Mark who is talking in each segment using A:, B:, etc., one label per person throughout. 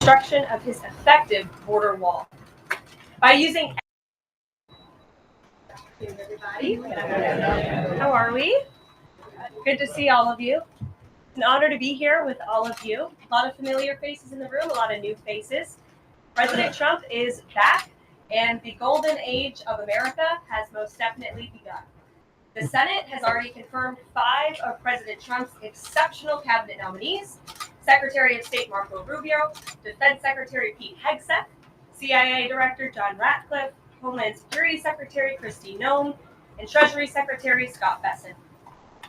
A: construction of his effective border wall. By using everybody. How are we? Good to see all of you. It's an honor to be here with all of you. A lot of familiar faces in the room, a lot of new faces. President Trump is back, and the golden age of America has most definitely begun. The Senate has already confirmed 5 of President Trump's exceptional cabinet nominees: Secretary of State Marco Rubio, Defense Secretary Pete Hegseth, CIA Director John Ratcliffe, Homeland Security Secretary Kristi Noem, and Treasury Secretary Scott Bessent.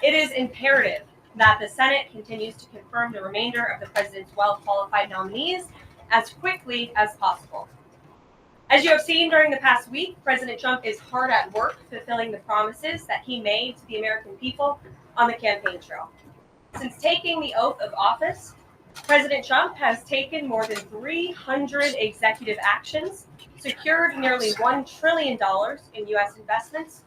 A: It is imperative that the Senate continues to confirm the remainder of the president's well-qualified nominees as quickly as possible. As you have seen during the past week, President Trump is hard at work fulfilling the promises that he made to the American people on the campaign trail. Since taking the oath of office, President Trump has taken more than 300 executive actions, secured nearly $1 trillion in U.S. investments,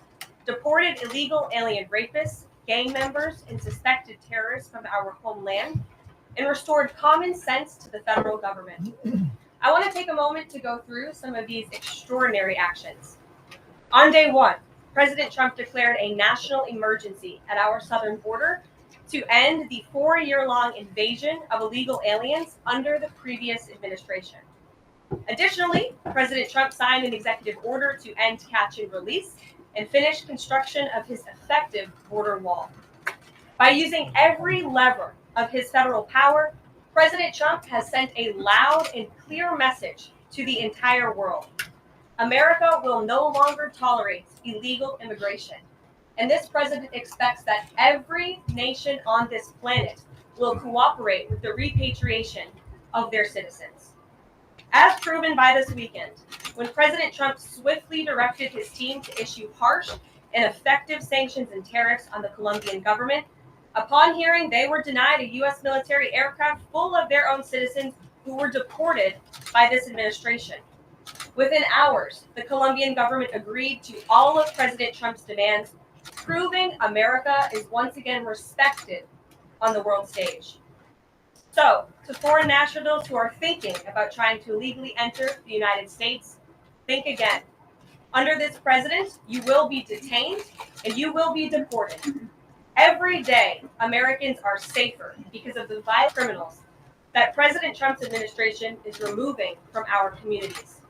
A: deported illegal alien rapists, gang members, and suspected terrorists from our homeland, and restored common sense to the federal government. I want to take a moment to go through some of these extraordinary actions. On day 1, President Trump declared a national emergency at our southern border to end the 4-year-long invasion of illegal aliens under the previous administration. Additionally, President Trump signed an executive order to end catch and release and finish construction of his effective border wall. By using every lever of his federal power, President Trump has sent a loud and clear message to the entire world. America will no longer tolerate illegal immigration, and this president expects that every nation on this planet will cooperate with the repatriation of their citizens. As proven by this weekend, when President Trump swiftly directed his team to issue harsh and effective sanctions and tariffs on the Colombian government, upon hearing they were denied a U.S. military aircraft full of their own citizens who were deported by this administration. Within hours, the Colombian government agreed to all of President Trump's demands, proving America is once again respected on the world stage. So, to foreign nationals who are thinking about trying to illegally enter the United States, think again. Under this president, you will be detained and you will be deported. Every day, Americans are safer because of the violent criminals that President Trump's administration is removing from our communities.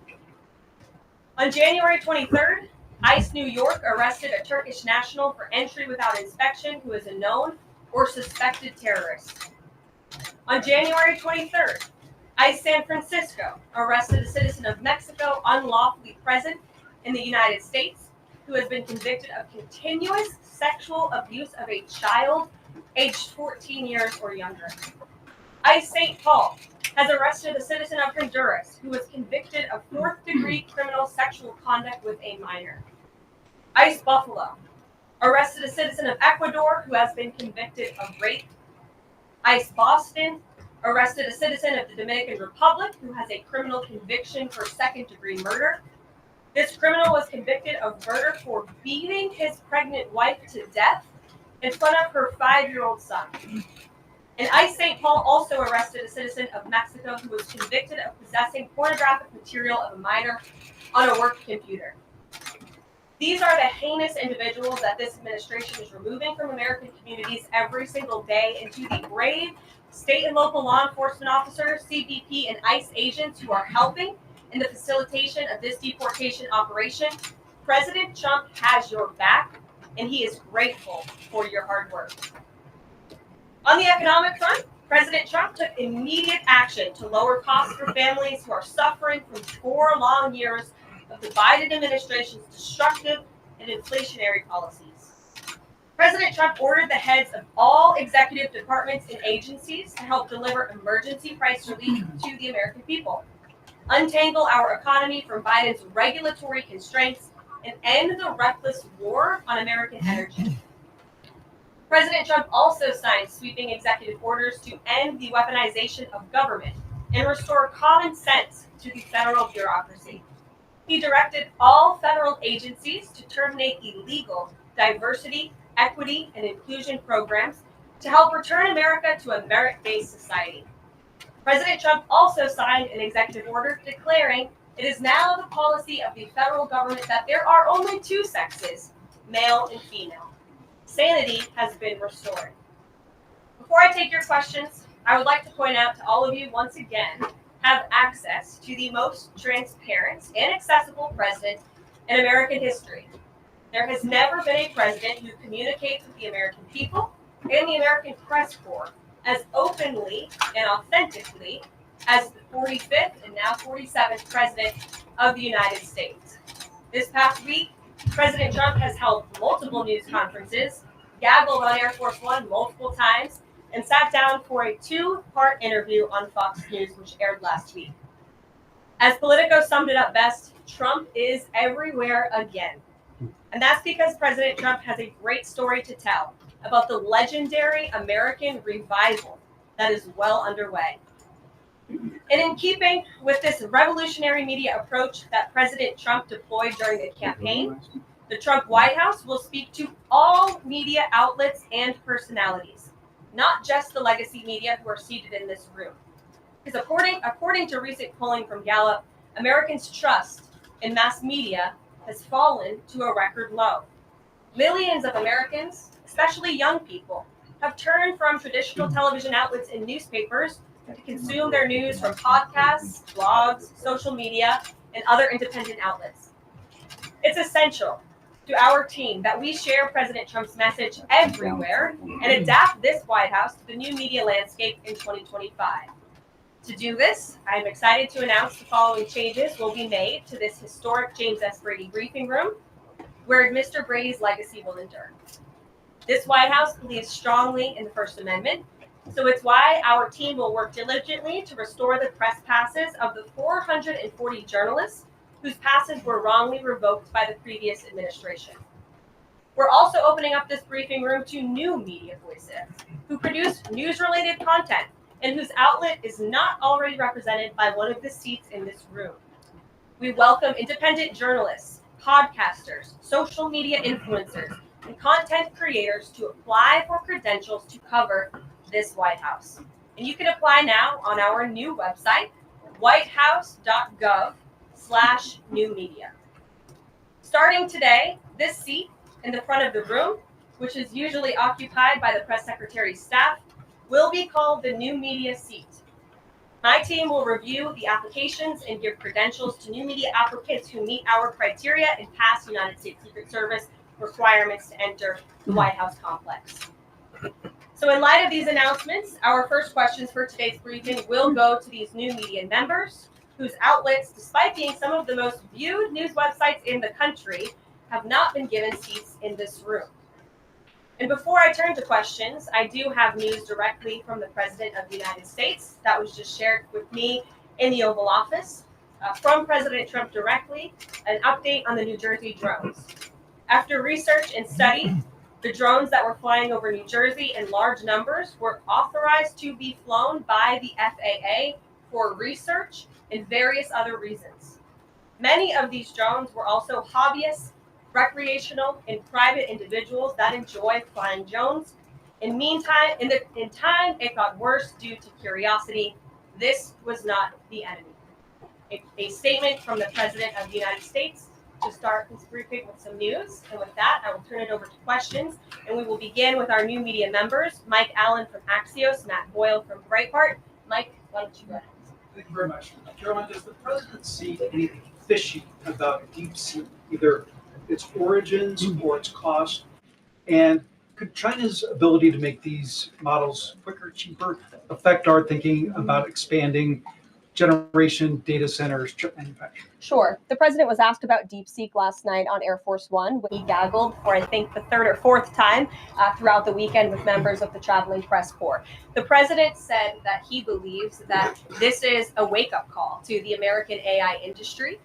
A: On January 23rd, ICE New York arrested a Turkish national for entry without inspection who is a known or suspected terrorist. On January 23rd, ICE San Francisco arrested a citizen of Mexico unlawfully present in the United States who has been convicted of continuous sexual abuse of a child aged 14 years or younger. ICE St. Paul has arrested a citizen of Honduras who was convicted of 4th-degree criminal sexual conduct with a minor. ICE Buffalo arrested a citizen of Ecuador who has been convicted of rape. ICE Boston arrested a citizen of the Dominican Republic who has a criminal conviction for 2nd-degree murder. This criminal was convicted of murder for beating his pregnant wife to death in front of her 5-year-old son. And ICE St. Paul also arrested a citizen of Mexico who was convicted of possessing pornographic material of a minor on a work computer. These are the heinous individuals that this administration is removing from American communities every single day, and to the brave state and local law enforcement officers, CBP, and ICE agents who are helping in the facilitation of this deportation operation, President Trump has your back, and he is grateful for your hard work. On the economic front, President Trump took immediate action to lower costs for families who are suffering from 4 long years of the Biden administration's destructive and inflationary policies. President Trump ordered the heads of all executive departments and agencies to help deliver emergency price relief to the American people, untangle our economy from Biden's regulatory constraints, and end the reckless war on American energy. President Trump also signed sweeping executive orders to end the weaponization of government and restore common sense to the federal bureaucracy. He directed all federal agencies to terminate illegal diversity, equity, and inclusion programs to help return America to a merit-based society. President Trump also signed an executive order declaring it is now the policy of the federal government that there are only two sexes, male and female. Sanity has been restored. Before I take your questions, I would like to point out to all of you once again have access to the most transparent and accessible president in American history. There has never been a president who communicates with the American people and the American press corps as openly and authentically as the 45th and now 47th president of the United States. This past week, President Trump has held multiple news conferences, gaggled on Air Force One multiple times, and sat down for a two-part interview on Fox News, which aired last week. As Politico summed it up best, Trump is everywhere again. And that's because President Trump has a great story to tell about the legendary American revival that is well underway. And in keeping with this revolutionary media approach that President Trump deployed during the campaign, the Trump White House will speak to all media outlets and personalities, not just the legacy media who are seated in this room. Because according to recent polling from Gallup, Americans' trust in mass media has fallen to a record low. Millions of Americans, especially young people, have turned from traditional television outlets and newspapers to consume their news from podcasts, blogs, social media, and other independent outlets. It's essential to our team that we share President Trump's message everywhere and adapt this White House to the new media landscape in 2025. To do this, I'm excited to announce the following changes will be made to this historic James S. Brady briefing room, where Mr. Brady's legacy will endure. This White House believes strongly in the First Amendment, so it's why our team will work diligently to restore the press passes of the 440 journalists whose passes were wrongly revoked by the previous administration. We're also opening up this briefing room to new media voices who produce news-related content and whose outlet is not already represented by one of the seats in this room. We welcome independent journalists, podcasters, social media influencers, and content creators to apply for credentials to cover this White House. And you can apply now on our new website, whitehouse.gov/new media. Starting today, this seat in the front of the room, which is usually occupied by the press secretary's staff, will be called the new media seat. My team will review the applications and give credentials to new media applicants who meet our criteria and pass United States Secret Service requirements to enter the White House complex. So in light of these announcements, our first questions for today's briefing will go to these new media members whose outlets, despite being some of the most viewed news websites in the country, have not been given seats in this room. And before I turn to questions, I do have news directly from the President of the United States that was just shared with me in the Oval Office. From President Trump directly, an update on the New Jersey drones. After research and study, the drones that were flying over New Jersey in large numbers were authorized to be flown by the FAA for research and various other reasons. Many of these drones were also hobbyists, recreational, and private individuals that enjoy flying drones. In time, it got worse due to curiosity. This was not the enemy. A statement from the President of the United States to start this briefing with some news. And with that, I will turn it over to questions. And we will begin with our new media members, Mike Allen from Axios, Matt Boyle from Breitbart. Mike, why don't you go ahead?
B: Thank you very much. Caroline, does the president see anything fishy about DeepSeek, either its origins or its cost? And could China's ability to make these models quicker, cheaper, affect our thinking about expanding generation data centers, chip manufacturing?
A: Sure. The president was asked about DeepSeek last night on Air Force One when he gaggled for, I think, the third or fourth time throughout the weekend with members of the traveling press corps. The president said that he believes that this is a wake-up call to the American AI industry.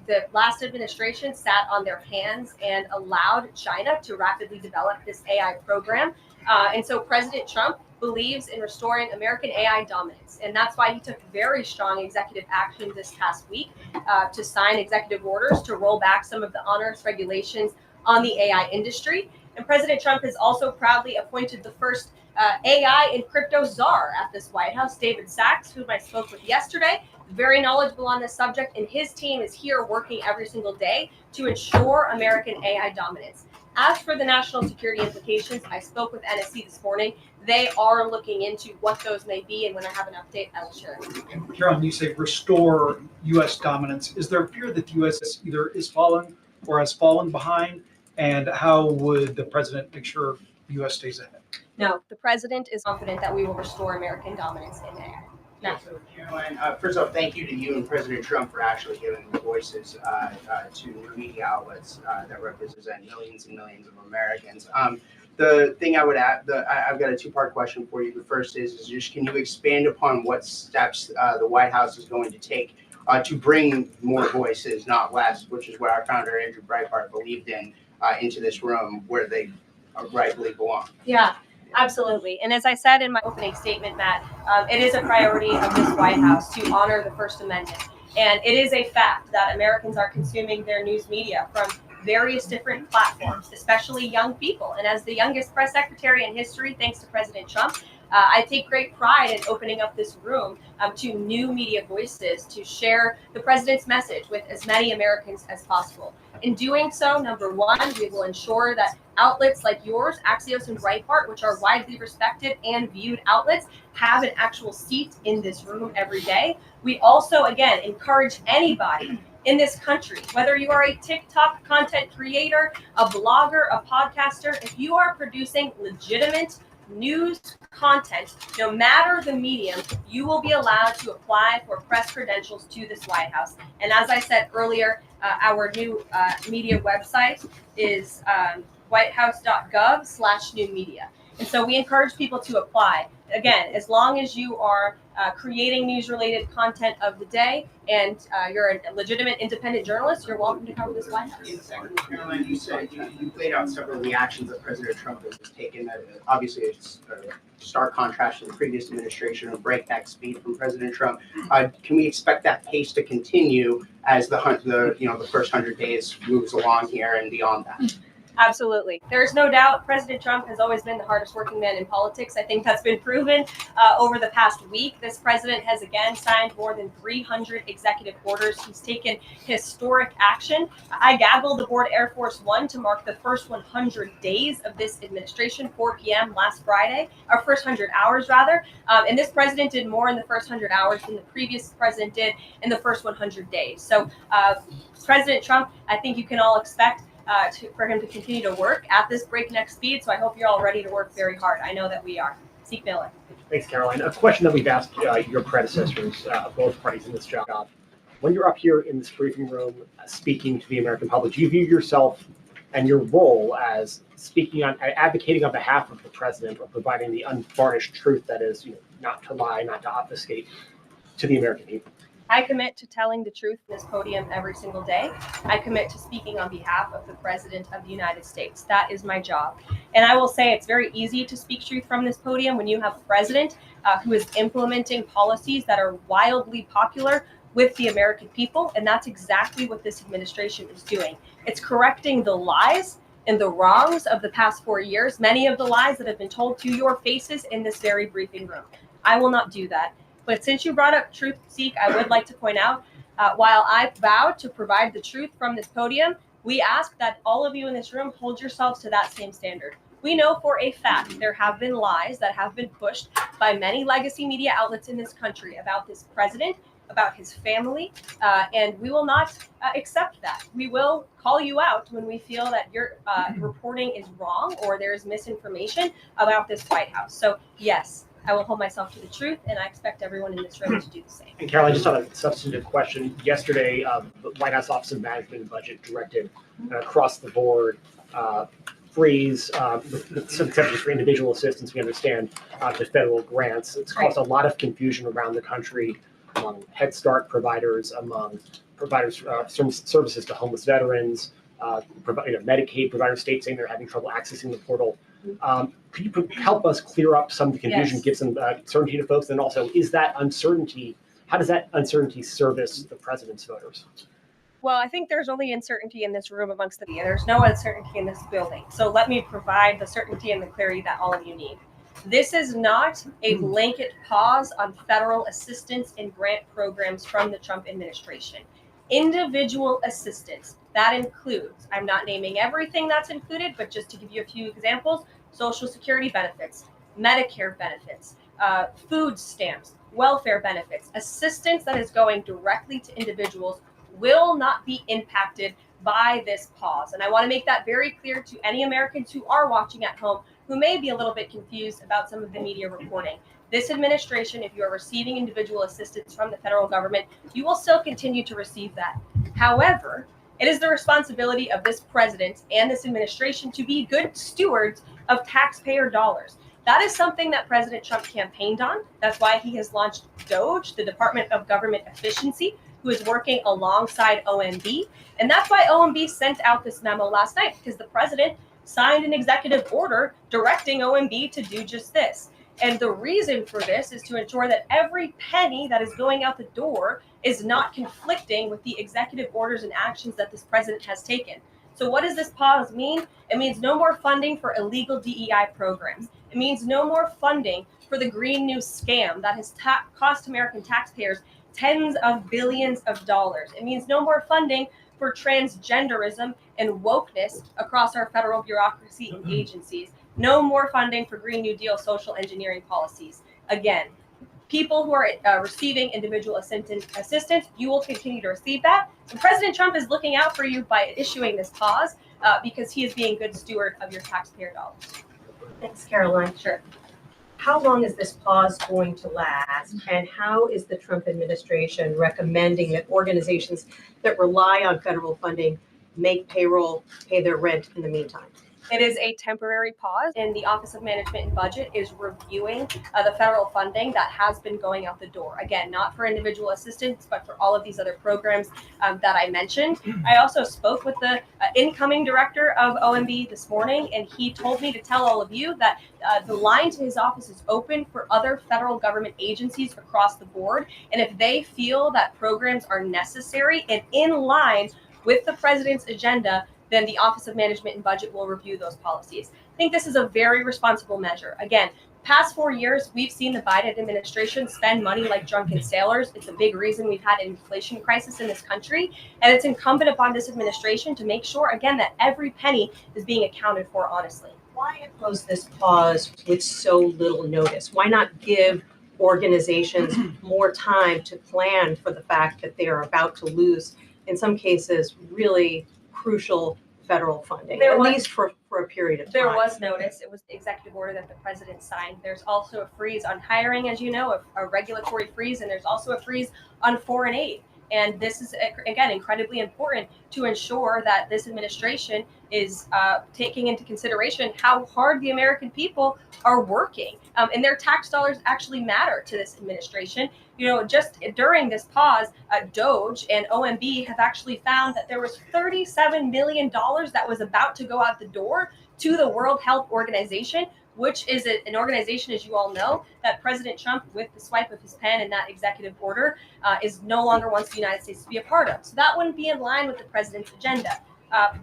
A: The last administration sat on their hands and allowed China to rapidly develop this AI program. And so President Trump believes in restoring American AI dominance. And that's why he took very strong executive action this past week to sign executive orders to roll back some of the onerous regulations on the AI industry. And President Trump has also proudly appointed the first AI and crypto czar at this White House, David Sachs, whom I spoke with yesterday, very knowledgeable on this subject, and his team is here working every single day to ensure American AI dominance. As for the national security implications, I spoke with NSC this morning. They are looking into what those may be, and when I have an update, I will share it.
B: Carolyn, you say restore U.S. dominance. Is there a fear that the U.S. either is fallen or has fallen behind? And how would the president make sure the U.S. stays ahead?
A: No, the president is confident that we will restore American dominance in AI. No.
C: So, Caroline, first off, thank you to you and President Trump for actually giving voices to new media outlets that represent millions and millions of Americans. The thing I would add, I've got a two-part question for you. The first is just can you expand upon what steps the White House is going to take to bring more voices, not less, which is what our founder, Andrew Breitbart, believed in, into this room where they rightfully belong?
A: Yeah. Absolutely. And as I said in my opening statement, Matt, it is a priority of this White House to honor the First Amendment. And it is a fact that Americans are consuming their news media from various different platforms, especially young people. And as the youngest press secretary in history, thanks to President Trump, I take great pride in opening up this room to new media voices to share the president's message with as many Americans as possible. In doing so, number one, we will ensure that outlets like yours, Axios and Breitbart, which are widely respected and viewed outlets, have an actual seat in this room every day. We also, again, encourage anybody in this country, whether you are a TikTok content creator, a blogger, a podcaster, if you are producing legitimate news content, no matter the medium, you will be allowed to apply for press credentials to this White House. And as I said earlier, our new media website is whitehouse.gov/new media. And so we encourage people to apply. Again, as long as you are creating news-related content of the day and you're a legitimate independent journalist, you're welcome to come to this White House.
C: Caroline, you said you laid out several of the actions that President Trump has taken. Obviously, it's a stark contrast to the previous administration of breakneck speed from President Trump. Can we expect that pace to continue as the first 100 days moves along here and beyond that?
A: Absolutely. There's no doubt President Trump has always been the hardest working man in politics. I think that's been proven over the past week. This president has again signed more than 300 executive orders. He's taken historic action. I gavelled aboard Air Force One to mark the first 100 days of this administration, 4 p.m. last Friday, or first 100 hours rather. And this president did more in the first 100 hours than the previous president did in the first 100 days. So President Trump, I think you can all expect for him to continue to work at this breakneck speed. So I hope you're all ready to work very hard. I know that we are. Zeke Miller.
D: Thanks, Caroline. A question that we've asked your predecessors, both parties in this job. When you're up here in this briefing room speaking to the American public, do you view yourself and your role as advocating on behalf of the president or providing the unvarnished truth that is, not to lie, not to obfuscate to the American people?
A: I commit to telling the truth from this podium every single day. I commit to speaking on behalf of the President of the United States. That is my job. And I will say it's very easy to speak truth from this podium when you have a president who is implementing policies that are wildly popular with the American people. And that's exactly what this administration is doing. It's correcting the lies and the wrongs of the past 4 years, many of the lies that have been told to your faces in this very briefing room. I will not do that. But since you brought up truth, Zeke, I would like to point out, while I vowed to provide the truth from this podium, we ask that all of you in this room hold yourselves to that same standard. We know for a fact there have been lies that have been pushed by many legacy media outlets in this country about this president, about his family, and we will not accept that. We will call you out when we feel that your reporting is wrong or there is misinformation about this White House. So yes, I will hold myself to the truth, and I expect everyone in this room to do the same.
D: And Caroline, just on a substantive question, yesterday, the White House Office of Management and Budget directed across the board freeze, with some exceptions for individual assistance, we understand, to federal grants. It's caused a lot of confusion around the country among Head Start providers, among providers services to homeless veterans, Medicaid providers, states saying they're having trouble accessing the portal. Could you help us clear up some of the confusion,
A: Yes.
D: give some certainty to folks? And also, is that uncertainty, how does that uncertainty service the president's voters?
A: Well, I think there's only uncertainty in this room amongst the media. There's no uncertainty in this building. So let me provide the certainty and the clarity that all of you need. This is not a blanket pause on federal assistance and grant programs from the Trump administration. Individual assistance, that includes, I'm not naming everything that's included, but just to give you a few examples, Social Security benefits, Medicare benefits, food stamps, welfare benefits, assistance that is going directly to individuals will not be impacted by this pause. And I want to make that very clear to any Americans who are watching at home who may be a little bit confused about some of the media reporting. This administration, if you are receiving individual assistance from the federal government, you will still continue to receive that. However, it is the responsibility of this president and this administration to be good stewards of taxpayer dollars. That is something that President Trump campaigned on. That's why he has launched DOGE, the Department of Government Efficiency, who is working alongside OMB. And that's why OMB sent out this memo last night, because the president signed an executive order directing OMB to do just this. And the reason for this is to ensure that every penny that is going out the door is not conflicting with the executive orders and actions that this president has taken. So what does this pause mean? It means no more funding for illegal DEI programs. It means no more funding for the Green New scam that has cost American taxpayers tens of billions of dollars. It means no more funding for transgenderism and wokeness across our federal bureaucracy and agencies. No more funding for Green New Deal social engineering policies. Again, people who are receiving individual assistance, you will continue to receive that. And President Trump is looking out for you by issuing this pause because he is being a good steward of your taxpayer dollars.
E: Thanks, Caroline.
A: Sure.
E: How long is this pause going to last? And how is the Trump administration recommending that organizations that rely on federal funding make payroll, pay their rent in the meantime?
A: It is a temporary pause, and the Office of Management and Budget is reviewing the federal funding that has been going out the door. Again, not for individual assistance, but for all of these other programs that I mentioned. I also spoke with the incoming director of OMB this morning, and he told me to tell all of you that the line to his office is open for other federal government agencies across the board. And if they feel that programs are necessary and in line with the president's agenda, then the Office of Management and Budget will review those policies. I think this is a very responsible measure. Again, past 4 years, we've seen the Biden administration spend money like drunken sailors. It's a big reason we've had an inflation crisis in this country. And it's incumbent upon this administration to make sure, again, that every penny is being accounted for honestly.
E: Why impose this pause with so little notice? Why not give organizations more time to plan for the fact that they are about to lose, in some cases, really crucial federal funding, at least for a period of time?
A: There was notice. It was the executive order that the president signed. There's also a freeze on hiring, as you know, a regulatory freeze, and there's also a freeze on foreign aid. And this is, again, incredibly important to ensure that this administration is taking into consideration how hard the American people are working. And their tax dollars actually matter to this administration. You know, just during this pause, DOGE and OMB have actually found that there was $37 million that was about to go out the door to the World Health Organization, which is an organization, as you all know, that President Trump, with the swipe of his pen in that executive order, is no longer wants the United States to be a part of. So that wouldn't be in line with the president's agenda.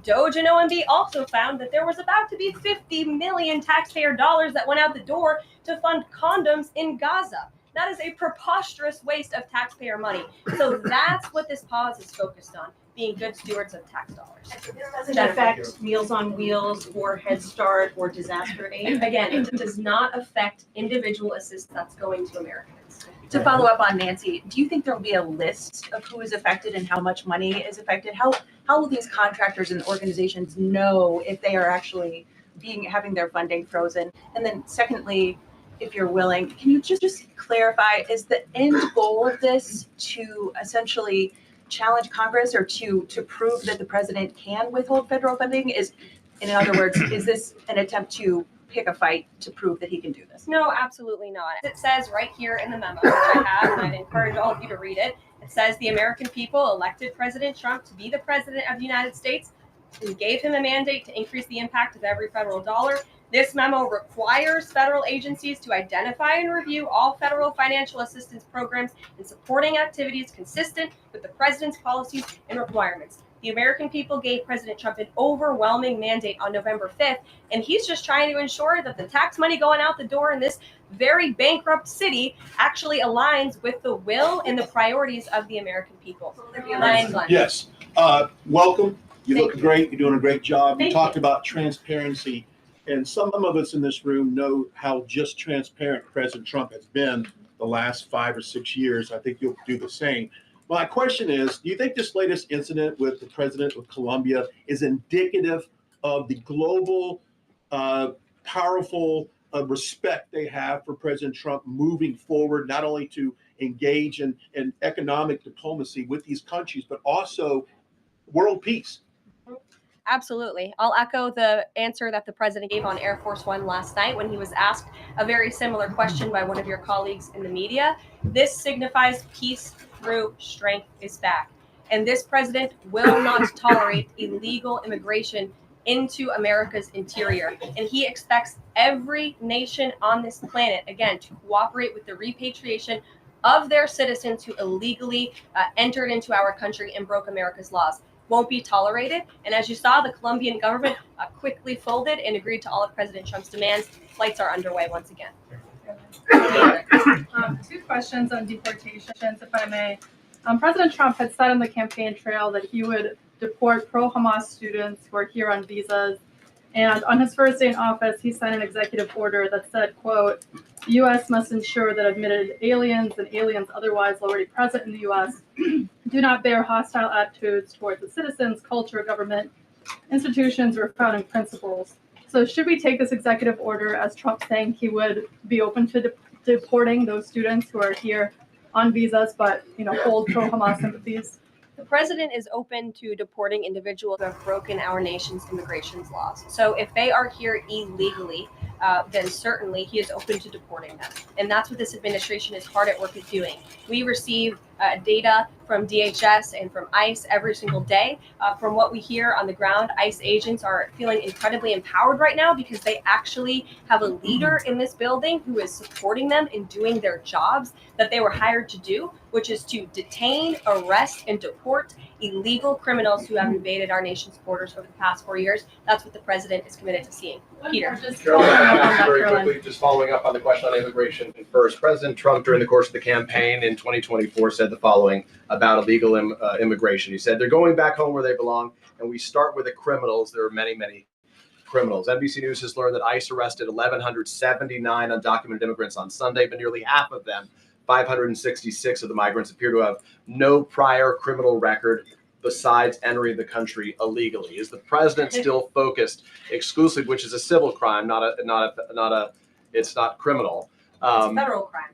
A: DOGE and OMB also found that there was about to be 50 million taxpayer dollars that went out the door to fund condoms in Gaza. That is a preposterous waste of taxpayer money. So that's what this pause is focused on, being good stewards of tax dollars.
E: Does it affect Meals on Wheels or Head Start or disaster aid?
A: Again, it does not affect individual assistance that's going to Americans.
F: To follow up on Nancy, do you think there will be a list of who is affected and how much money is affected? How will these contractors and organizations know if they are actually having their funding frozen? And then secondly, if you're willing, can you just clarify, is the end goal of this to essentially challenge Congress or to prove that the president can withhold federal funding? In other words, is this an attempt to pick a fight to prove that he can do this?
A: No, absolutely not. It says right here in the memo, which I have, and I'd encourage all of you to read it. It says the American people elected President Trump to be the president of the United States. We gave him a mandate to increase the impact of every federal dollar. This memo requires federal agencies to identify and review all federal financial assistance programs and supporting activities consistent with the president's policies and requirements. The American people gave President Trump an overwhelming mandate on November 5th, and he's just trying to ensure that the tax money going out the door in this very bankrupt city actually aligns with the will and the priorities of the American people. Ryan Glenn.
G: Yes. Welcome. You
A: Thank
G: look great. You're doing a great job.
A: Thank
G: You talked about transparency, and some of us in this room know how just transparent President Trump has been the last 5 or 6 years. I think you'll do the same. My question is, do you think this latest incident with the president of Colombia is indicative of the global, powerful respect they have for President Trump moving forward, not only to engage in economic diplomacy with these countries, but also world peace?
A: Absolutely. I'll echo the answer that the president gave on Air Force One last night when he was asked a very similar question by one of your colleagues in the media. This signifies peace through strength is back. And this president will not tolerate illegal immigration into America's interior. And he expects every nation on this planet, again, to cooperate with the repatriation of their citizens who illegally entered into our country and broke America's laws. Won't be tolerated. And as you saw, the Colombian government quickly folded and agreed to all of President Trump's demands. Flights are underway once again.
H: 2 questions on deportations, if I may. President Trump had said on the campaign trail that he would deport pro-Hamas students who are here on visas. And on his first day in office, he signed an executive order that said, quote, the U.S. must ensure that admitted aliens and aliens otherwise already present in the U.S. do not bear hostile attitudes towards the citizens, culture, government, institutions, or founding principles. So should we take this executive order as Trump saying he would be open to deporting those students who are here on visas, but hold pro-Hamas sympathies?
A: The president is open to deporting individuals who have broken our nation's immigration laws. So if they are here illegally, then certainly he is open to deporting them. And that's what this administration is hard at work at doing. We receive data from DHS and from ICE every single day. From what we hear on the ground, ICE agents are feeling incredibly empowered right now because they actually have a leader in this building who is supporting them in doing their jobs that they were hired to do, which is to detain, arrest, and deport illegal criminals who have invaded our nation's borders over the past 4 years. That's what the president is committed to seeing. Peter.
H: Just following up on that,
I: Very
H: Carolyn.
I: quickly, just following up on the question on immigration first. President Trump, during the course of the campaign in 2024, said the following about illegal immigration. He said, they're going back home where they belong, and we start with the criminals. There are many, many criminals. NBC News has learned that ICE arrested 1,179 undocumented immigrants on Sunday, but nearly half of them, 566 of the migrants, appear to have no prior criminal record besides entering the country illegally. Is the president still focused exclusively, which is a civil crime, it's not criminal?
A: It's a federal crime.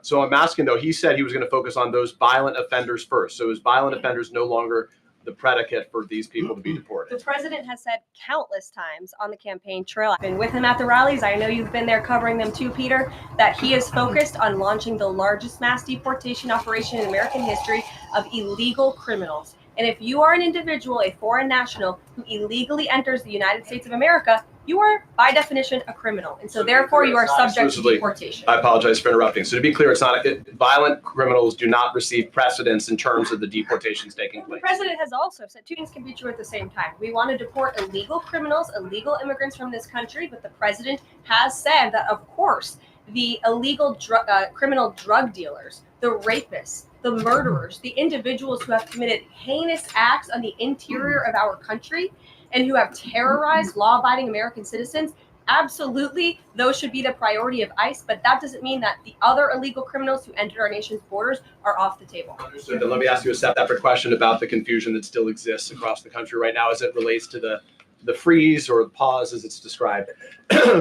I: So I'm asking though, he said he was going to focus on those violent offenders first. So is violent offenders no longer the predicate for these people to be deported?
A: The president has said countless times on the campaign trail, I've been with him at the rallies, I know you've been there covering them too, Peter, that he is focused on launching the largest mass deportation operation in American history of illegal criminals. And if you are an individual, a foreign national, who illegally enters the United States of America, you are, by definition, a criminal. And so therefore, you are subject to deportation.
I: I apologize for interrupting. So to be clear, it's not violent criminals do not receive precedence in terms of the deportations taking
A: The
I: place.
A: president has also said two things can be true at the same time. We want to deport illegal criminals, illegal immigrants from this country, but the president has said that, of course, the illegal criminal drug dealers, the rapists, the murderers, the individuals who have committed heinous acts on the interior of our country and who have terrorized law-abiding American citizens, absolutely, those should be the priority of ICE, but that doesn't mean that the other illegal criminals who entered our nation's borders are off the table.
I: Understood. Then let me ask you a separate question about the confusion that still exists across the country right now as it relates to the freeze or the pause as it's described.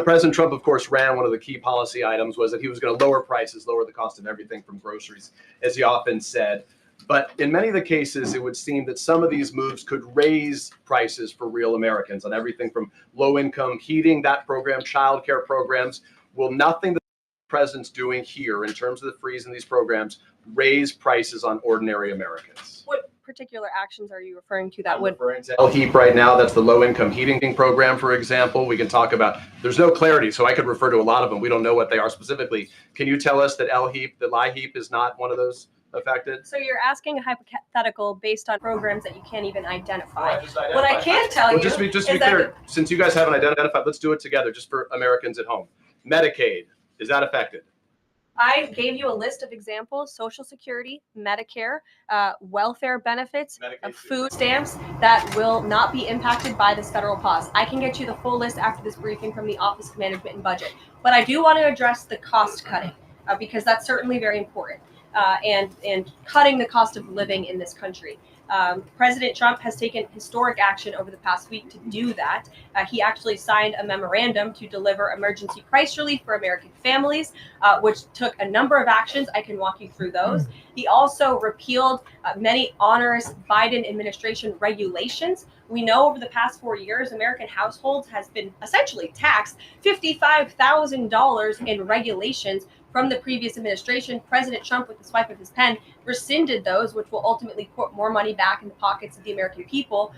I: President Trump, of course, ran one of the key policy items was that he was going to lower prices, lower the cost of everything from groceries, as he often said. But in many of the cases, it would seem that some of these moves could raise prices for real Americans on everything from low-income heating, that program, childcare programs. Will nothing that the president's doing here in terms of the freeze in these programs raise prices on ordinary Americans?
A: What particular actions are you referring to that
I: I'm
A: would?
I: referring to LHEAP right now. That's the low income heating program, for example. We can talk about, there's no clarity, so I could refer to a lot of them. We don't know what they are specifically. Can you tell us that LHEAP is not one of those affected?
A: So you're asking a hypothetical based on programs that you can't even identify. What I can tell
I: Well,
A: you
I: just to be
A: is that
I: clear, since you guys haven't identified, let's do it together just for Americans at home. Medicaid, is that affected?
A: I gave you a list of examples: Social Security, Medicare, welfare benefits,
I: Medicaid,
A: food stamps that will not be impacted by this federal pause. I can get you the full list after this briefing from the Office of Management and Budget. But I do want to address the cost cutting because that's certainly very important and cutting the cost of living in this country. President Trump has taken historic action over the past week to do that. He actually signed a memorandum to deliver emergency price relief for American families, which took a number of actions. I can walk you through those. He also repealed many onerous Biden administration regulations. We know over the past 4 years, American households has been essentially taxed $55,000 in regulations from the previous administration. President Trump, with the swipe of his pen, rescinded those, which will ultimately put more money back in the pockets of the American people.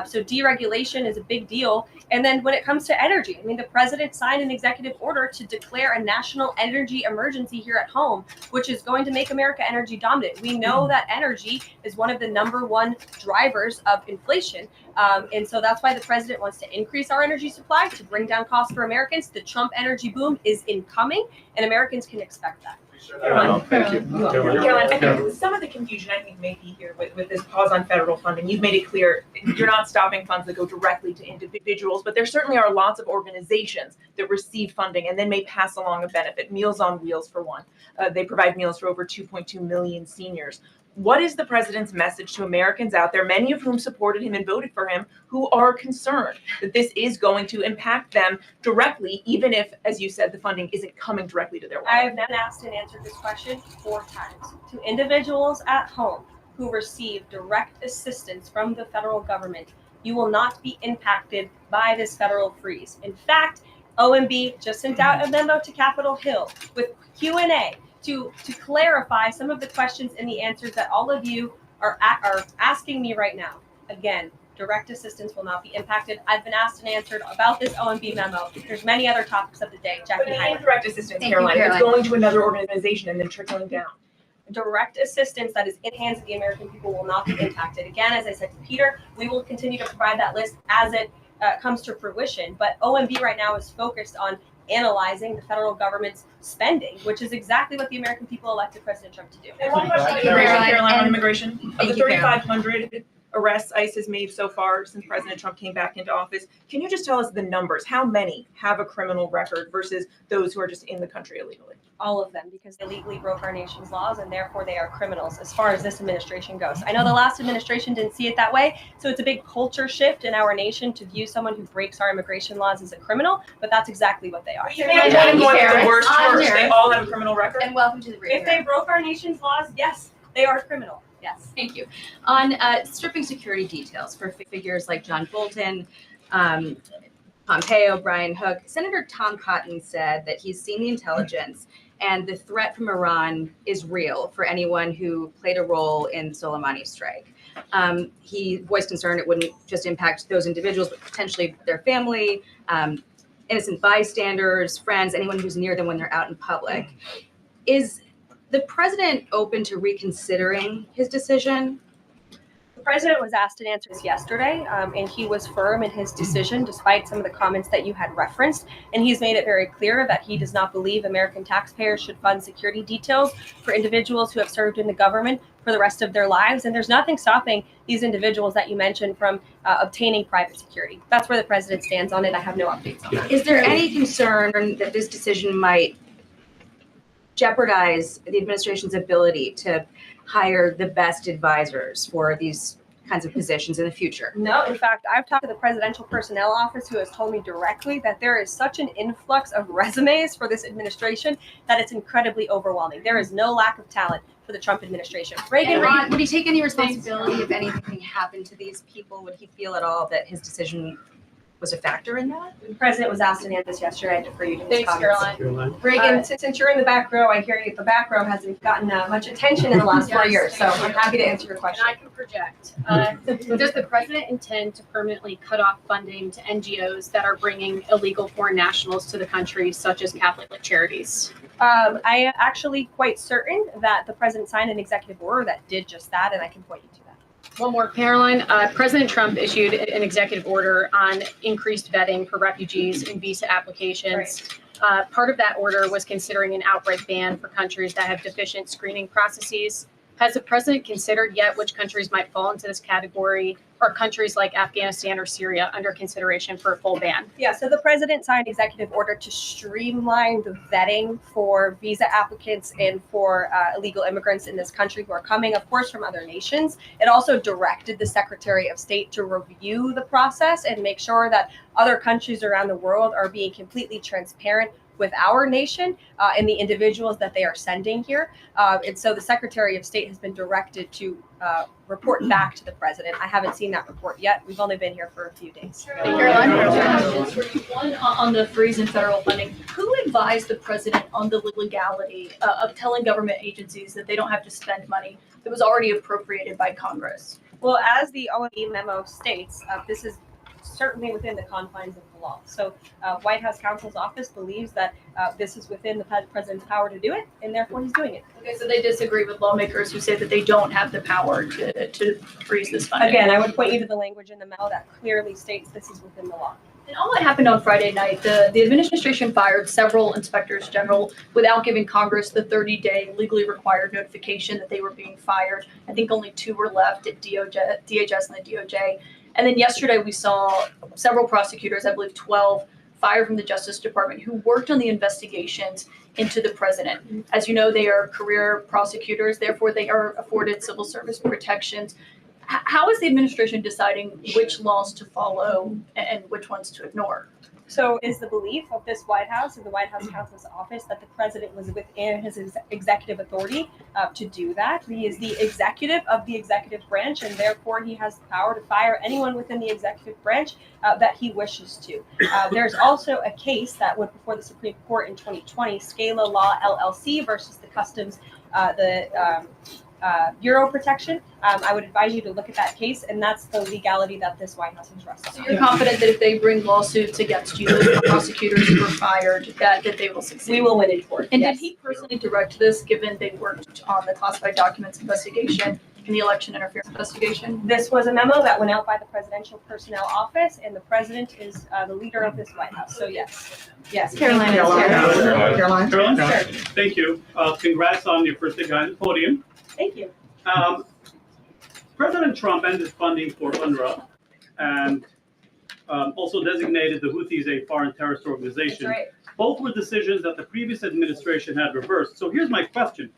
A: So deregulation is a big deal. And then when it comes to energy, I mean, the president signed an executive order to declare a national energy emergency here at home, which is going to make America energy dominant. We know that energy is one of the #1 drivers of inflation. And so that's why the president wants to increase our energy supply to bring down costs for Americans. The Trump energy boom is incoming, and Americans can expect that.
I: Thank you.
J: Caroline, I think some of the confusion I think may be here with this pause on federal funding. You've made it clear you're not stopping funds that go directly to individuals, but there certainly are lots of organizations that receive funding and then may pass along a benefit. Meals on Wheels, for one. They provide meals for over 2.2 million seniors. What is the president's message to Americans out there, many of whom supported him and voted for him, who are concerned that this is going to impact them directly, even if, as you said, the funding isn't coming directly to their wallet?
A: I've been asked and answered this question 4 times. To individuals at home who receive direct assistance from the federal government, you will not be impacted by this federal freeze. In fact, OMB just sent out a memo to Capitol Hill with Q&A to clarify some of the questions and the answers that all of you are asking me right now. Again, direct assistance will not be impacted. I've been asked and answered about this OMB memo. There's many other topics of the day.
J: But
A: Jackie
J: in
A: Hyman.
J: indirect assistance,
F: Thank you,
J: Caroline, it's
F: Caroline.
J: going to another organization and then trickling down.
A: Direct assistance that is in hands of the American people will not be impacted. Again, as I said to Peter, we will continue to provide that list as it comes to fruition. But OMB right now is focused on analyzing the federal government's spending, which is exactly what the American people elected President Trump to do.
J: And one question,
F: Thank you, Caroline.
J: Caroline, on
F: And-
J: immigration. Of
F: Thank
J: the
F: you, Caroline.
J: 3,500 arrests ICE has made so far since President Trump came back into office, can you just tell us the numbers? How many have a criminal record versus those who are just in the country illegally?
A: All of them, because they illegally broke our nation's laws and therefore they are criminals as far as this administration goes. I know the last administration didn't see it that way, so it's a big culture shift in our nation to view someone who breaks our immigration laws as a criminal, but that's exactly what they are.
J: You imagine them going from the worst to worst, they all have a criminal record?
F: And welcome to the briefing.
A: If they broke our nation's laws, yes, they are criminal. Yes.
K: Thank you. On stripping security details for figures like John Bolton, Pompeo, Brian Hook, Senator Tom Cotton said that he's seen the intelligence and the threat from Iran is real for anyone who played a role in Soleimani's strike. He voiced concern it wouldn't just impact those individuals, but potentially their family, innocent bystanders, friends, anyone who's near them when they're out in public. Is the president open to reconsidering his decision?
A: The president was asked and answered this yesterday, and he was firm in his decision despite some of the comments that you had referenced. And he's made it very clear that he does not believe American taxpayers should fund security details for individuals who have served in the government for the rest of their lives. And there's nothing stopping these individuals that you mentioned from obtaining private security. That's where the president stands on it. I have no updates on that.
K: Is there any concern that this decision might jeopardize the administration's ability to hire the best advisors for these kinds of positions in the future?
A: No, in fact, I've talked to the presidential personnel office who has told me directly that there is such an influx of resumes for this administration that it's incredibly overwhelming. There is no lack of talent for the Trump administration.
K: And Ron, would he take any responsibility if anything happened to these people? Would he feel at all that his decision was a factor in that?
A: The president was asked to answer this yesterday. I defer you to his
L: Thanks,
A: comments.
L: Caroline.
A: Reagan, since you're in the back row, I hear you, the back row hasn't gotten much attention in the last 4 years, so I'm happy to answer your question.
L: And I can project. Does the president intend to permanently cut off funding to NGOs that are bringing illegal foreign nationals to the country, such as Catholic charities?
A: I am actually quite certain that the president signed an executive order that did just that, and I can point you to that.
L: One more, Caroline. President Trump issued an executive order on increased vetting for refugees and visa applications. Part of that order was considering an outright ban for countries that have deficient screening processes. Has the president considered yet which countries might fall into this category? Are countries like Afghanistan or Syria under consideration for a full ban?
A: Yeah, so the president signed an executive order to streamline the vetting for visa applicants and for illegal immigrants in this country who are coming, of course, from other nations. It also directed the Secretary of State to review the process and make sure that other countries around the world are being completely transparent with our nation and the individuals that they are sending here. And so the Secretary of State has been directed to report back to the president. I haven't seen that report yet. We've only been here for a few days.
M: One on the freeze in federal funding. Who advised the president on the legality of telling government agencies that they don't have to spend money that was already appropriated by Congress?
A: Well, as the OMB memo states, this is certainly within the confines of the law. So White House counsel's office believes that this is within the president's power to do it, and therefore he's doing it.
M: Okay, so they disagree with lawmakers who say that they don't have the power to freeze this funding.
A: Again, I would point you to the language in the memo that clearly states this is within the law.
M: And all that happened on Friday night. The administration fired several inspectors general without giving Congress the 30-day legally required notification that they were being fired. I think only 2 were left at DHS and the DOJ. And then yesterday we saw several prosecutors, I believe 12, fired from the Justice Department who worked on the investigations into the president. As you know, they are career prosecutors, therefore they are afforded civil service protections. How is the administration deciding which laws to follow and which ones to ignore?
A: So is the belief of this White House and the White House counsel's office that the president was within his executive authority to do that. He is the executive of the executive branch, and therefore he has the power to fire anyone within the executive branch that he wishes to. There's also a case that went before the Supreme Court in 2020, Scala Law LLC versus the Customs, Bureau Protection. I would advise you to look at that case, and that's the legality that this White House is resting on.
M: So you're confident that if they bring lawsuits against you, the prosecutors who were fired, that they will succeed?
A: We will win in court.
M: And
A: yes.
M: Did he personally direct this, given they worked on the classified documents investigation and the election interference investigation?
A: This was a memo that went out by the Presidential Personnel Office, and the president is the leader of this White House. So yes, yes.
E: Caroline.
N: Caroline.
A: Sure.
N: Thank you. Congrats on your first day on the podium.
A: Thank you.
N: President Trump ended funding for UNRWA and also designated the Houthis a foreign terrorist organization.
A: That's right.
N: Both were decisions that the previous administration had reversed. So here's my question.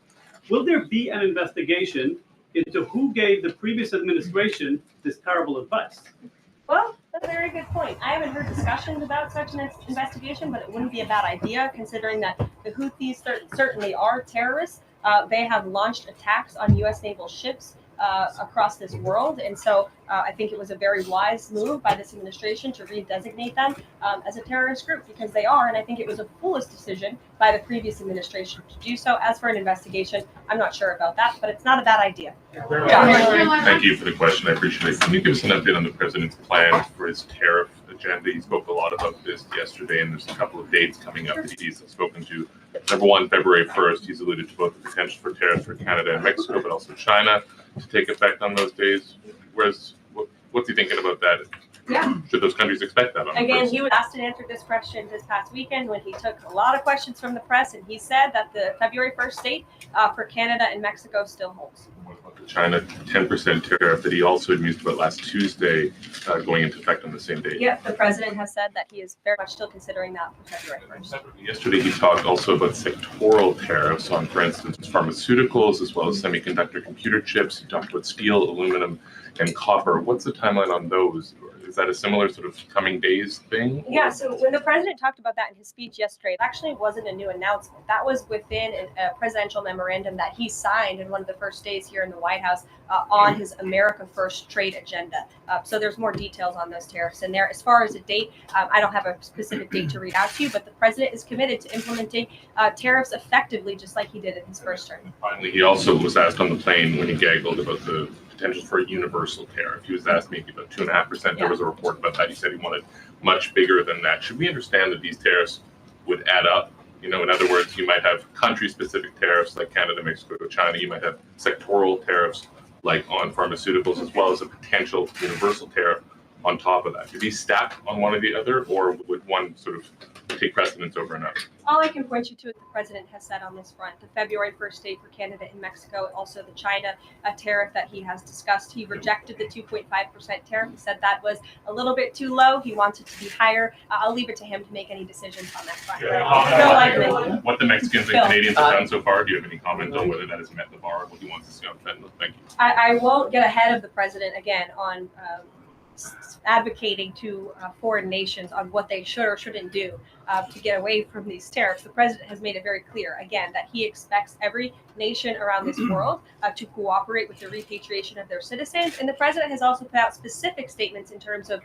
N: Will there be an investigation into who gave the previous administration this terrible advice?
A: Well, that's a very good point. I haven't heard discussions about such an investigation, but it wouldn't be a bad idea considering that the Houthis certainly are terrorists. They have launched attacks on U.S. naval ships across this world. And so I think it was a very wise move by this administration to redesignate them as a terrorist group because they are. And I think it was a foolish decision by the previous administration to do so. As for an investigation, I'm not sure about that, but it's not a bad idea.
O: Thank you for the question. I appreciate it. Can you give us an update on the president's plan for his tariff agenda? He spoke a lot about this yesterday, and there's a couple of dates coming up that he's spoken to. Number one, February 1st, he's alluded to both the potential for tariffs for Canada and Mexico, but also China to take effect on those days. What's he thinking about that?
A: Yeah.
O: Should those countries expect that?
A: Again, he was asked and answered this question this past weekend when he took a lot of questions from the press, and he said that the February 1st date for Canada and Mexico still holds.
O: What about the China 10% tariff that he also had used about last Tuesday going into effect on the same day?
A: Yeah, the president has said that he is very much still considering that for February 1st.
O: Yesterday, he talked also about sectoral tariffs on, for instance, pharmaceuticals as well as semiconductor computer chips. He talked about steel, aluminum, and copper. What's the timeline on those? Is that a similar sort of coming days thing?
A: Yeah, so when the president talked about that in his speech yesterday, it actually wasn't a new announcement. That was within a presidential memorandum that he signed in one of the first days here in the White House on his America First trade agenda. So there's more details on those tariffs in there. As far as a date, I don't have a specific date to read out to you, but the president is committed to implementing tariffs effectively, just like he did in his first term.
O: Finally, he also was asked on the plane when he gaggled about the potential for a universal tariff. He was asked maybe about 2.5%. There was a report about that. He said he wanted much bigger than that. Should we understand that these tariffs would add up? You know, in other words, you might have country-specific tariffs like Canada, Mexico, China. You might have sectoral tariffs like on pharmaceuticals, as well as a potential universal tariff on top of that. Could these stack on one or the other, or would one sort of take precedence over another?
A: All I can point you to is the president has said on this front. The February 1st date for Canada and Mexico, also the China tariff that he has discussed. He rejected the 2.5% tariff. He said that was a little bit too low. He wants it to be higher. I'll leave it to him to make any decisions on that front.
O: What the Mexicans and Canadians have done so far, do you have any comment on whether that has met the bar, what he wants to see on fentanyl? Thank you.
A: I won't get ahead of the president again on advocating to foreign nations on what they should or shouldn't do to get away from these tariffs. The president has made it very clear, again, that he expects every nation around this world to cooperate with the repatriation of their citizens. And the president has also put out specific statements in terms of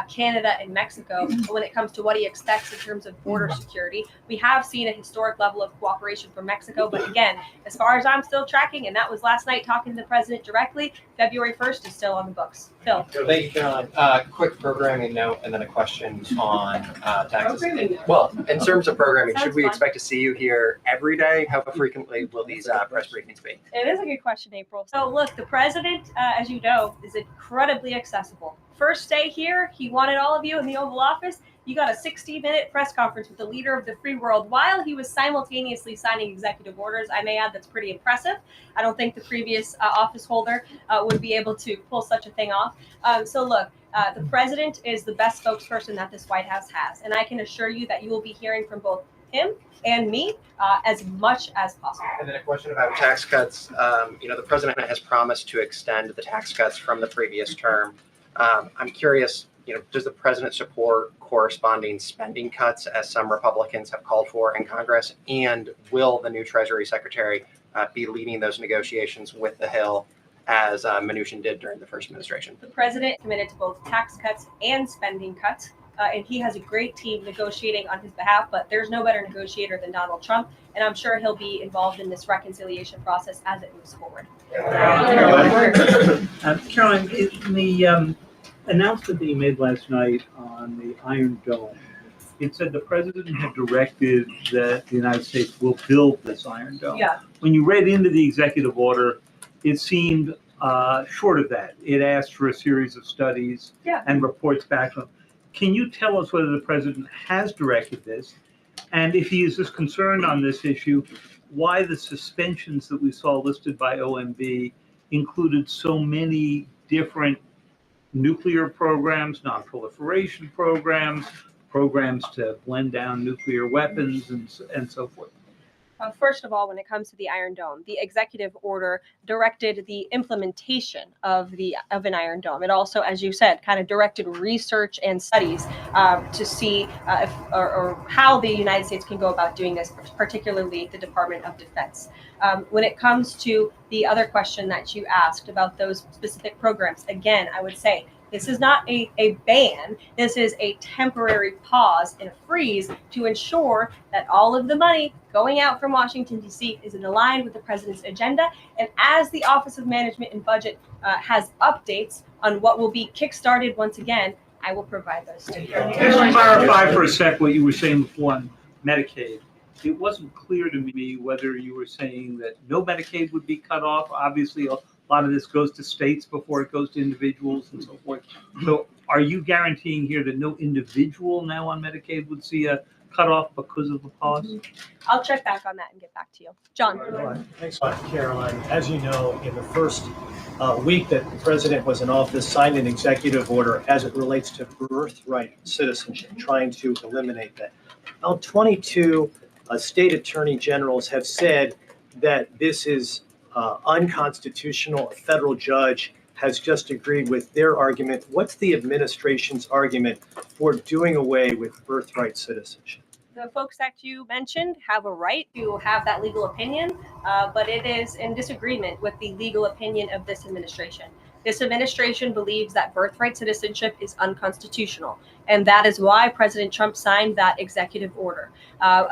A: Canada and Mexico when it comes to what he expects in terms of border security. We have seen a historic level of cooperation from Mexico, but again, as far as I'm still tracking, and that was last night talking to the president directly, February 1st is still on the books. Phil.
P: Thank you, Caroline. Quick programming note and then a question on taxes. Well, in terms of programming, should we expect to see you here every day? How frequently will these press briefings be?
A: It is a good question, April. So look, the president, as you know, is incredibly accessible. First day here, he wanted all of you in the Oval Office. You got a 60-minute press conference with the leader of the free world while he was simultaneously signing executive orders. I may add that's pretty impressive. I don't think the previous office holder would be able to pull such a thing off. So look, the president is the best spokesperson that this White House has. And I can assure you that you will be hearing from both him and me as much as possible.
P: And then a question about tax cuts. The president has promised to extend the tax cuts from the previous term. I'm curious, does the president support corresponding spending cuts as some Republicans have called for in Congress? And will the new Treasury Secretary be leading those negotiations with the Hill as Mnuchin did during the first administration?
A: The president committed to both tax cuts and spending cuts. And he has a great team negotiating on his behalf, but there's no better negotiator than Donald Trump. And I'm sure he'll be involved in this reconciliation process as it moves forward.
Q: Caroline, in the announcement that you made last night on the Iron Dome, it said the president had directed that the United States will build this Iron Dome.
A: Yeah.
Q: When you read into the executive order, it seemed short of that. It asked for a series of studies and reports back. Can you tell us whether the president has directed this? And if he is as concerned on this issue, why the suspensions that we saw listed by OMB included so many different nuclear programs, non-proliferation programs, programs to blend down nuclear weapons, and so forth?
A: First of all, when it comes to the Iron Dome, the executive order directed the implementation of an Iron Dome. It also, as you said, kind of directed research and studies to see if or how the United States can go about doing this, particularly the Department of Defense. When it comes to the other question that you asked about those specific programs, again, I would say this is not a ban. This is a temporary pause and a freeze to ensure that all of the money going out from Washington, D.C. is in line with the president's agenda. And as the Office of Management and Budget has updates on what will be kickstarted once again, I will provide those to you.
Q: Just to clarify for a sec what you were saying before on Medicaid. It wasn't clear to me whether you were saying that no Medicaid would be cut off. Obviously, a lot of this goes to states before it goes to individuals and so forth. So are you guaranteeing here that no individual now on Medicaid would see a cutoff because of the pause?
A: I'll check back on that and get back to you. John.
R: Thanks, Caroline. As you know, in the first week that the president was in office, signed an executive order as it relates to birthright citizenship, trying to eliminate that. Now, 22 state attorney generals have said that this is unconstitutional. A federal judge has just agreed with their argument. What's the administration's argument for doing away with birthright citizenship?
A: The folks that you mentioned have a right to have that legal opinion, but it is in disagreement with the legal opinion of this administration. This administration believes that birthright citizenship is unconstitutional, and that is why President Trump signed that executive order.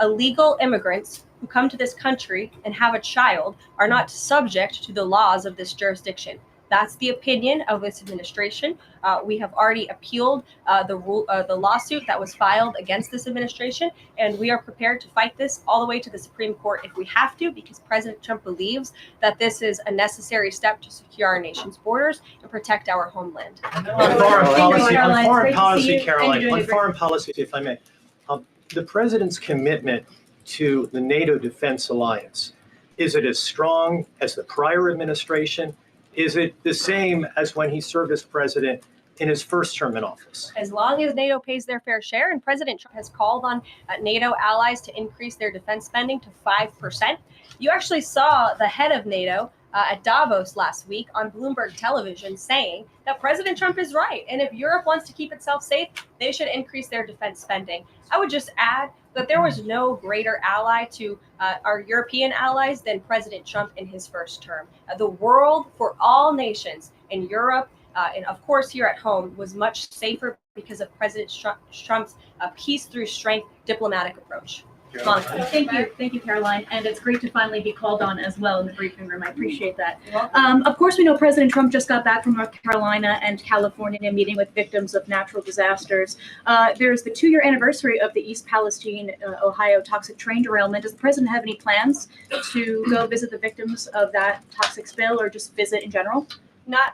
A: Illegal immigrants who come to this country and have a child are not subject to the laws of this jurisdiction. That's the opinion of this administration. We have already appealed the lawsuit that was filed against this administration, and we are prepared to fight this all the way to the Supreme Court if we have to, because President Trump believes that this is a necessary step to secure our nation's borders and protect our homeland.
R: On foreign policy, if I may, the president's commitment to the NATO Defense Alliance, is it as strong as the prior administration? Is it the same as when he served as president in his first term in office?
A: As long as NATO pays their fair share, and President Trump has called on NATO allies to increase their defense spending to 5%. You actually saw the head of NATO at Davos last week on Bloomberg television saying that President Trump is right. And if Europe wants to keep itself safe, they should increase their defense spending. I would just add that there was no greater ally to our European allies than President Trump in his first term. The world for all nations in Europe and of course here at home was much safer because of President Trump's peace through strength diplomatic approach.
M: Thank you, Caroline. And it's great to finally be called on as well in the briefing room. I appreciate that. Of course, we know President Trump just got back from North Carolina and California in a meeting with victims of natural disasters. There's the 2-year anniversary of the East Palestine, Ohio toxic train derailment. Does the president have any plans to go visit the victims of that toxic spill or just visit in general?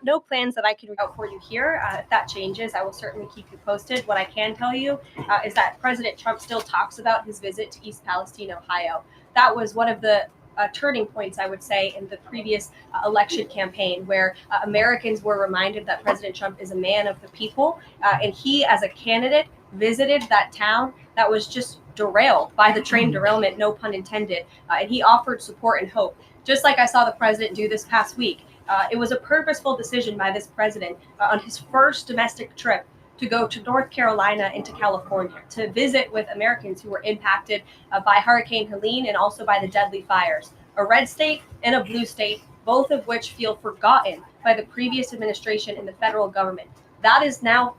A: No plans that I can read out for you here. If that changes, I will certainly keep you posted. What I can tell you is that President Trump still talks about his visit to East Palestine, Ohio. That was one of the turning points, I would say, in the previous election campaign, where Americans were reminded that President Trump is a man of the people, and he, as a candidate, visited that town that was just derailed by the train derailment, no pun intended, and he offered support and hope, just like I saw the president do this past week. It was a purposeful decision by this president on his first domestic trip to go to North Carolina and to California to visit with Americans who were impacted by Hurricane Helene and also by the deadly fires. A red state and a blue state, both of which feel forgotten by the previous administration and the federal government. That is now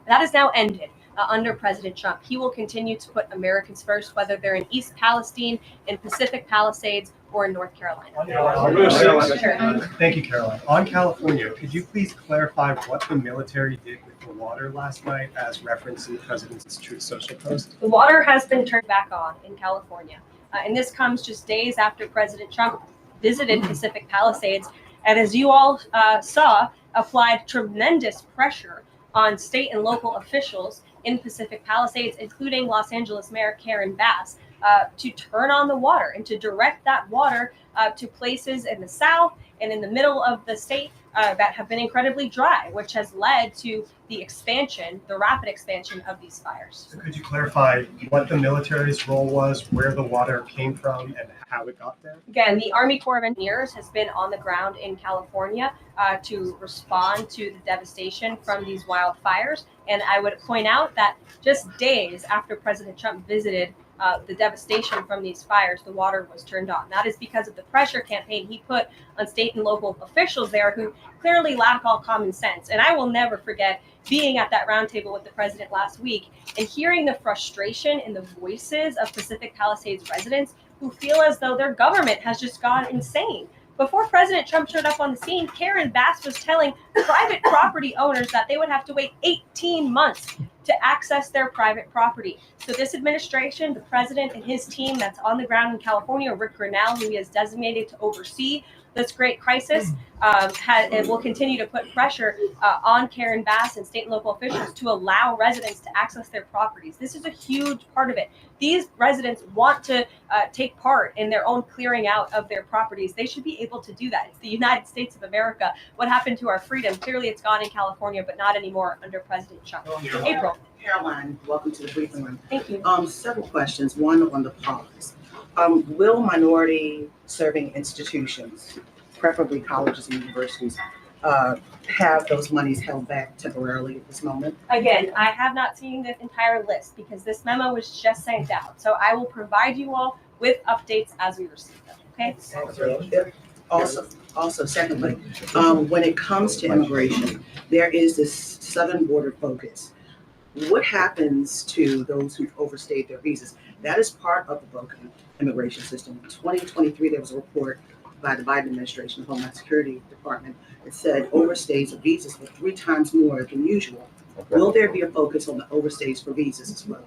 A: ended under President Trump. He will continue to put Americans first, whether they're in East Palestine, in Pacific Palisades, or in North Carolina.
S: Thank you, Caroline. On California, could you please clarify what the military did with the water last night as referenced in the president's Truth Social post?
A: The water has been turned back on in California. And this comes just days after President Trump visited Pacific Palisades. And as you all saw, applied tremendous pressure on state and local officials in Pacific Palisades, including Los Angeles Mayor Karen Bass, to turn on the water and to direct that water to places in the south and in the middle of the state that have been incredibly dry, which has led to the expansion, the rapid expansion of these fires.
S: So could you clarify what the military's role was, where the water came from, and how it got there?
A: Again, the Army Corps of Engineers has been on the ground in California to respond to the devastation from these wildfires. And I would point out that just days after President Trump visited the devastation from these fires, the water was turned on. That is because of the pressure campaign he put on state and local officials there who clearly lack all common sense. And I will never forget being at that roundtable with the president last week and hearing the frustration in the voices of Pacific Palisades residents who feel as though their government has just gone insane. Before President Trump showed up on the scene, Karen Bass was telling private property owners that they would have to wait 18 months to access their private property. So this administration, the president and his team that's on the ground in California, Rick Grinnell, who he has designated to oversee this great crisis, and will continue to put pressure on Karen Bass and state and local officials to allow residents to access their properties. This is a huge part of it. These residents want to take part in their own clearing out of their properties. They should be able to do that. It's the United States of America. What happened to our freedom? Clearly it's gone in California, but not anymore under President Trump. April.
T: Caroline, welcome to the briefing room.
A: Thank you.
T: Several questions. One on the pause. Will minority serving institutions, preferably colleges and universities, have those monies held back temporarily at this moment?
A: Again, I have not seen the entire list because this memo was just sent out. So I will provide you all with updates as we receive them, okay?
T: Also, secondly, when it comes to immigration, there is this southern border focus. What happens to those who've overstayed their visas? That is part of the broken immigration system. In 2023, there was a report by the Biden administration, the Homeland Security Department, that said overstays of visas were 3 times more than usual. Will there be a focus on the overstays for visas as well?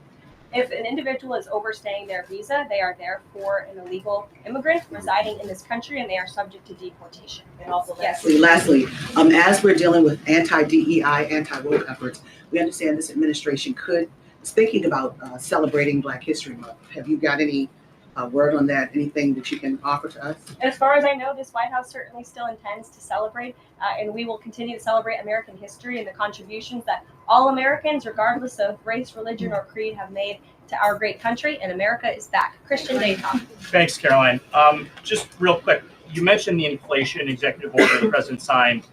A: If an individual is overstaying their visa, they are therefore an illegal immigrant residing in this country and they are subject to deportation.
T: And also, lastly, as we're dealing with anti-DEI, anti-woke efforts, we understand this administration is thinking about celebrating Black History Month. Have you got any word on that? Anything that you can offer to us?
A: As far as I know, this White House certainly still intends to celebrate, and we will continue to celebrate American history and the contributions that all Americans, regardless of race, religion, or creed, have made to our great country, and America is back. Christian Dayton.
U: Thanks, Caroline. Just real quick, you mentioned the inflation executive order the president signed,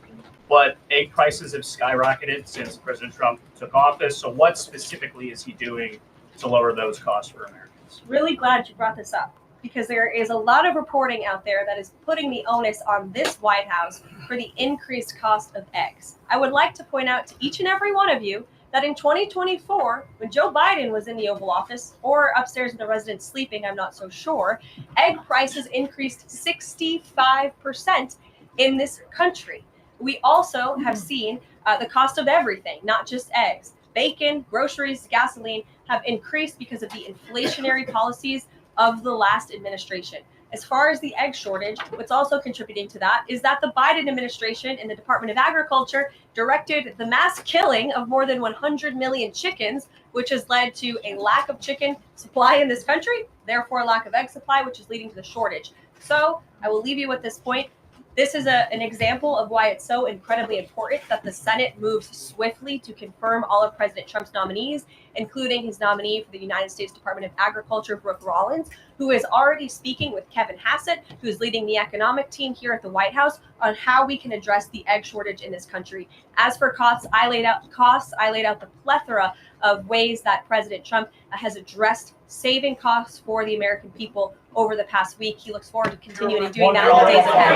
U: but egg prices have skyrocketed since President Trump took office. So what specifically is he doing to lower those costs for Americans?
A: Really glad you brought this up because there is a lot of reporting out there that is putting the onus on this White House for the increased cost of eggs. I would like to point out to each and every one of you that in 2024, when Joe Biden was in the Oval Office or upstairs in the residence sleeping, I'm not so sure, egg prices increased 65% in this country. We also have seen the cost of everything, not just eggs. Bacon, groceries, gasoline have increased because of the inflationary policies of the last administration. As far as the egg shortage, what's also contributing to that is that the Biden administration in the Department of Agriculture directed the mass killing of more than 100 million chickens, which has led to a lack of chicken supply in this country, therefore a lack of egg supply, which is leading to the shortage. So I will leave you with this point. This is an example of why it's so incredibly important that the Senate moves swiftly to confirm all of President Trump's nominees, including his nominee for the United States Department of Agriculture, Brooke Rollins, who is already speaking with Kevin Hassett, who is leading the economic team here at the White House, on how we can address the egg shortage in this country. As for costs, I laid out the plethora of ways that President Trump has addressed saving costs for the American people over the past week. He looks forward to continuing doing that in the days ahead.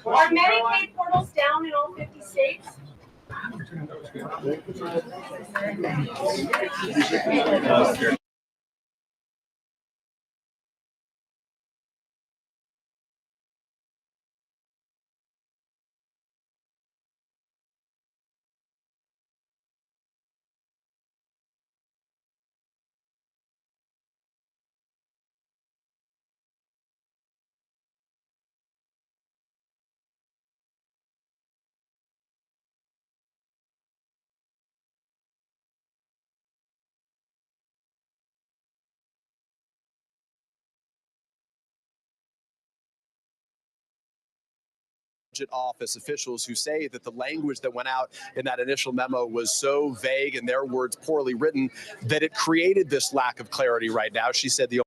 V: Are Medicaid portals down in all 50 states?
W: Office officials who say that the language that went out in that initial memo was so vague and their words poorly written that it created this lack of clarity right now. She said the